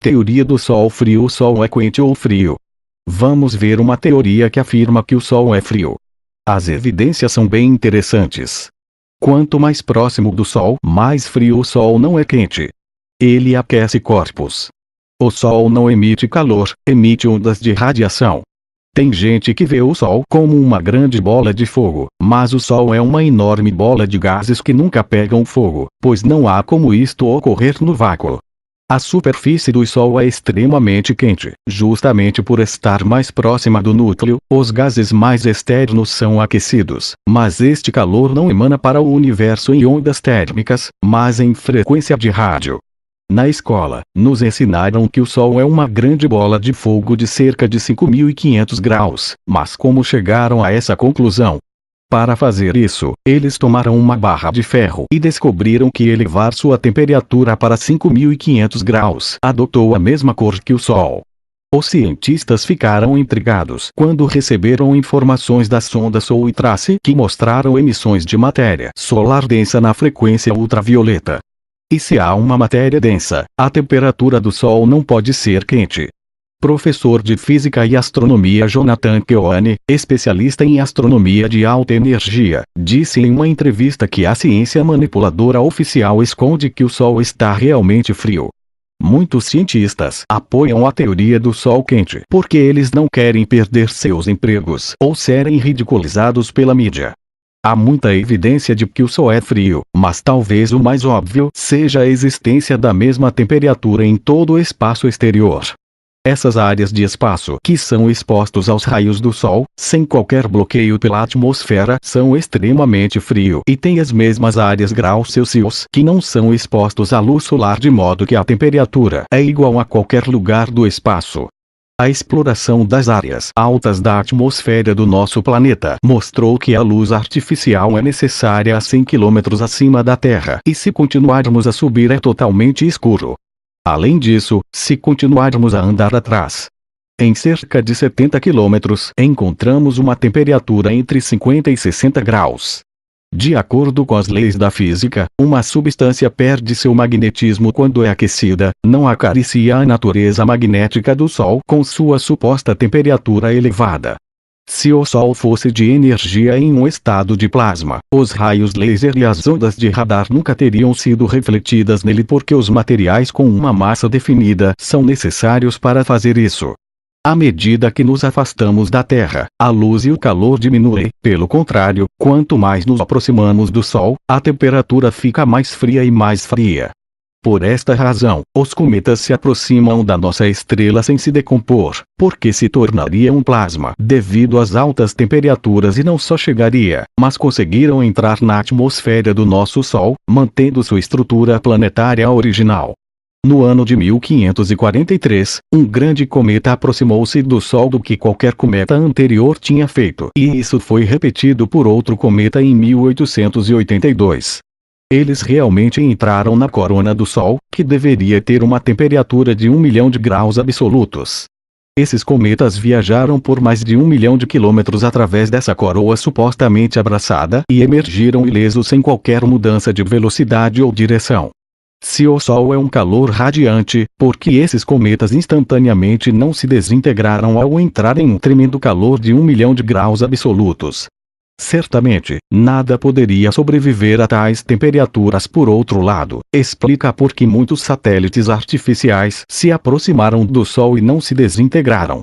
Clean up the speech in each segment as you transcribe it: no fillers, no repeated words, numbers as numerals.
Teoria do Sol frio. O Sol é quente ou frio? Vamos ver uma teoria que afirma que o Sol é frio. As evidências são bem interessantes. Quanto mais próximo do Sol, mais frio. O Sol não é quente. Ele aquece corpos. O Sol não emite calor, emite ondas de radiação. Tem gente que vê o Sol como uma grande bola de fogo, mas o Sol é uma enorme bola de gases que nunca pegam fogo, pois não há como isto ocorrer no vácuo. A superfície do Sol é extremamente quente, justamente por estar mais próxima do núcleo. Os gases mais externos são aquecidos, mas este calor não emana para o universo em ondas térmicas, mas em frequência de rádio. Na escola, nos ensinaram que o Sol é uma grande bola de fogo de cerca de 5.500 graus, mas como chegaram a essa conclusão? Para fazer isso, eles tomaram uma barra de ferro e descobriram que elevar sua temperatura para 5.500 graus adotou a mesma cor que o Sol. Os cientistas ficaram intrigados quando receberam informações da sonda Solar Trace que mostraram emissões de matéria solar densa na frequência ultravioleta. E se há uma matéria densa, a temperatura do Sol não pode ser quente. Professor de Física e Astronomia Jonathan Keohane, especialista em astronomia de alta energia, disse em uma entrevista que a ciência manipuladora oficial esconde que o Sol está realmente frio. Muitos cientistas apoiam a teoria do Sol quente porque eles não querem perder seus empregos ou serem ridicularizados pela mídia. Há muita evidência de que o Sol é frio, mas talvez o mais óbvio seja a existência da mesma temperatura em todo o espaço exterior. Essas áreas de espaço que são expostos aos raios do Sol, sem qualquer bloqueio pela atmosfera, são extremamente frio e têm as mesmas áreas graus Celsius que não são expostos à luz solar, de modo que a temperatura é igual a qualquer lugar do espaço. A exploração das áreas altas da atmosfera do nosso planeta mostrou que a luz artificial é necessária a 100 km acima da Terra, e se continuarmos a subir é totalmente escuro. Além disso, se continuarmos a andar atrás, em cerca de 70 km, encontramos uma temperatura entre 50 e 60 graus. De acordo com as leis da física, uma substância perde seu magnetismo quando é aquecida, não acaricia a natureza magnética do Sol com sua suposta temperatura elevada. Se o Sol fosse de energia em um estado de plasma, os raios laser e as ondas de radar nunca teriam sido refletidas nele, porque os materiais com uma massa definida são necessários para fazer isso. À medida que nos afastamos da Terra, a luz e o calor diminuem. Pelo contrário, quanto mais nos aproximamos do Sol, a temperatura fica mais fria e mais fria. Por esta razão, os cometas se aproximam da nossa estrela sem se decompor, porque se tornaria um plasma devido às altas temperaturas, e não só chegaria, mas conseguiram entrar na atmosfera do nosso Sol, mantendo sua estrutura planetária original. No ano de 1543, um grande cometa aproximou-se do Sol do que qualquer cometa anterior tinha feito, e isso foi repetido por outro cometa em 1882. Eles realmente entraram na corona do Sol, que deveria ter uma temperatura de 1 milhão de graus absolutos. Esses cometas viajaram por mais de 1 milhão de quilômetros através dessa coroa supostamente abraçada e emergiram ilesos sem qualquer mudança de velocidade ou direção. Se o Sol é um calor radiante, por que esses cometas instantaneamente não se desintegraram ao entrar em um tremendo calor de 1 milhão de graus absolutos? Certamente, nada poderia sobreviver a tais temperaturas. Por outro lado, explica por que muitos satélites artificiais se aproximaram do Sol e não se desintegraram.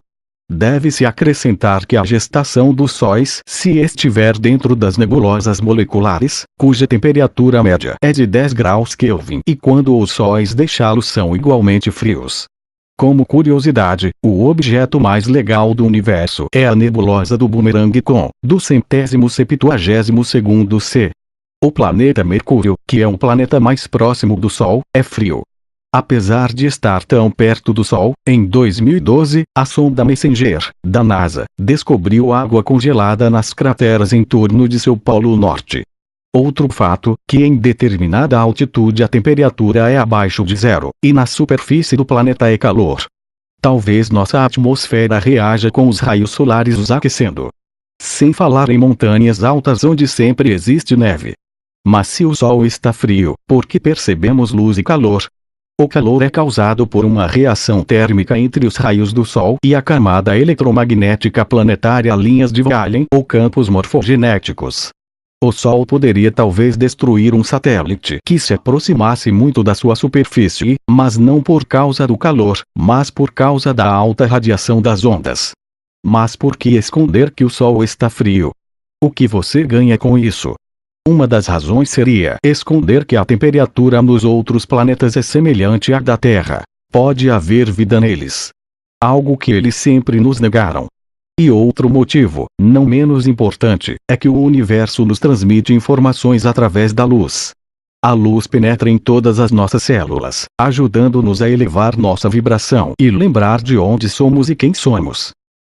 Deve-se acrescentar que a gestação dos sóis, se estiver dentro das nebulosas moleculares, cuja temperatura média é de 10 graus Kelvin, e quando os sóis deixá-los são igualmente frios. Como curiosidade, o objeto mais legal do universo é a nebulosa do Boomerang com, do 172º C. O planeta Mercúrio, que é um planeta mais próximo do Sol, é frio. Apesar de estar tão perto do Sol, em 2012, a sonda Messenger, da NASA, descobriu água congelada nas crateras em torno de seu polo norte. Outro fato, que em determinada altitude a temperatura é abaixo de zero, e na superfície do planeta é calor. Talvez nossa atmosfera reaja com os raios solares os aquecendo. Sem falar em montanhas altas onde sempre existe neve. Mas se o Sol está frio, por que percebemos luz e calor? O calor é causado por uma reação térmica entre os raios do Sol e a camada eletromagnética planetária, linhas de Wallen ou campos morfogenéticos. O Sol poderia talvez destruir um satélite que se aproximasse muito da sua superfície, mas não por causa do calor, mas por causa da alta radiação das ondas. Mas por que esconder que o Sol está frio? O que você ganha com isso? Uma das razões seria esconder que a temperatura nos outros planetas é semelhante à da Terra. Pode haver vida neles. Algo que eles sempre nos negaram. E outro motivo, não menos importante, é que o universo nos transmite informações através da luz. A luz penetra em todas as nossas células, ajudando-nos a elevar nossa vibração e lembrar de onde somos e quem somos.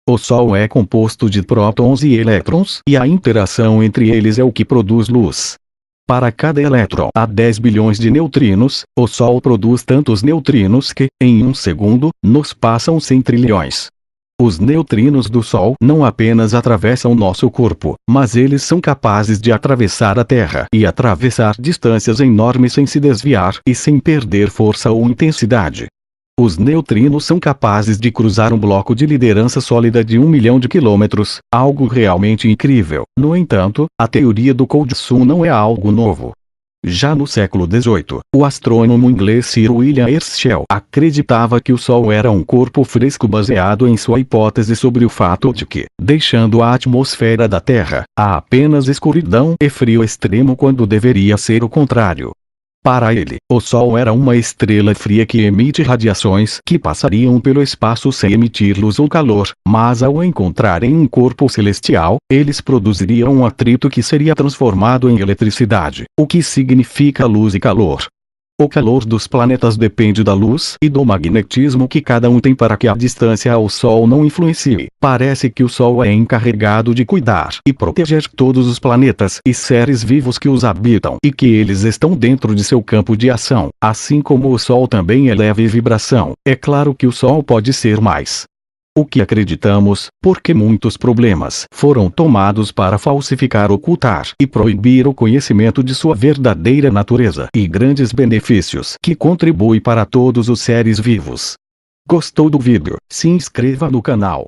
O Sol é composto de prótons e elétrons, e a interação entre eles é o que produz luz. Para cada elétron há 10 bilhões de neutrinos. O Sol produz tantos neutrinos que, em um segundo, nos passam 100 trilhões. Os neutrinos do Sol não apenas atravessam nosso corpo, mas eles são capazes de atravessar a Terra e atravessar distâncias enormes sem se desviar e sem perder força ou intensidade. Os neutrinos são capazes de cruzar um bloco de liderança sólida de 1 milhão de quilômetros, algo realmente incrível. No entanto, a teoria do Coldsun não é algo novo. Já no século XVIII, o astrônomo inglês Sir William Herschel acreditava que o Sol era um corpo fresco baseado em sua hipótese sobre o fato de que, deixando a atmosfera da Terra, há apenas escuridão e frio extremo quando deveria ser o contrário. Para ele, o Sol era uma estrela fria que emite radiações que passariam pelo espaço sem emitir luz ou calor, mas ao encontrarem um corpo celestial, eles produziriam um atrito que seria transformado em eletricidade, o que significa luz e calor. O calor dos planetas depende da luz e do magnetismo que cada um tem para que a distância ao Sol não influencie. Parece que o Sol é encarregado de cuidar e proteger todos os planetas e seres vivos que os habitam e que eles estão dentro de seu campo de ação, assim como o Sol também eleva em vibração. É claro que o Sol pode ser mais o que acreditamos, porque muitos problemas foram tomados para falsificar, ocultar e proibir o conhecimento de sua verdadeira natureza e grandes benefícios que contribuem para todos os seres vivos. Gostou do vídeo? Se inscreva no canal.